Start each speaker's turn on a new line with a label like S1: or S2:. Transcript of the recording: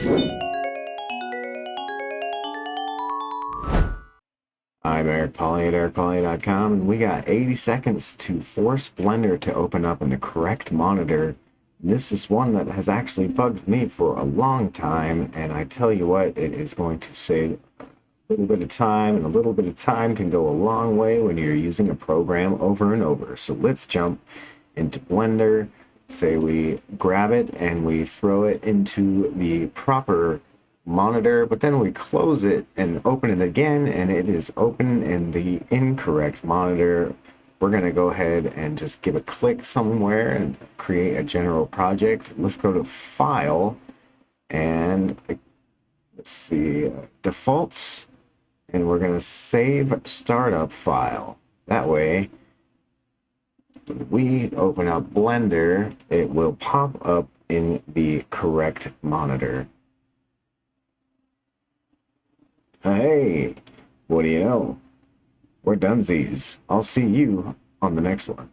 S1: I'm Eric Polley at ericpolley.com, and we got 80 seconds to force Blender to open up in the correct monitor. This is one that has actually bugged me for a long time, and I tell you what, it is going to save a little bit of time, and a little bit of time can go a long way when you're using a program over and over. So let's jump into Blender. Say we grab it and we throw it into the proper monitor, but then we close it and open it again, and it is open in the incorrect monitor. We're going to go ahead and just give a click somewhere and create a general project. Let's go to File, and let's see, Defaults, and we're going to save startup file. That way, when we open up Blender, it will pop up in the correct monitor. Hey, what do you know? We're donesies. I'll see you on the next one.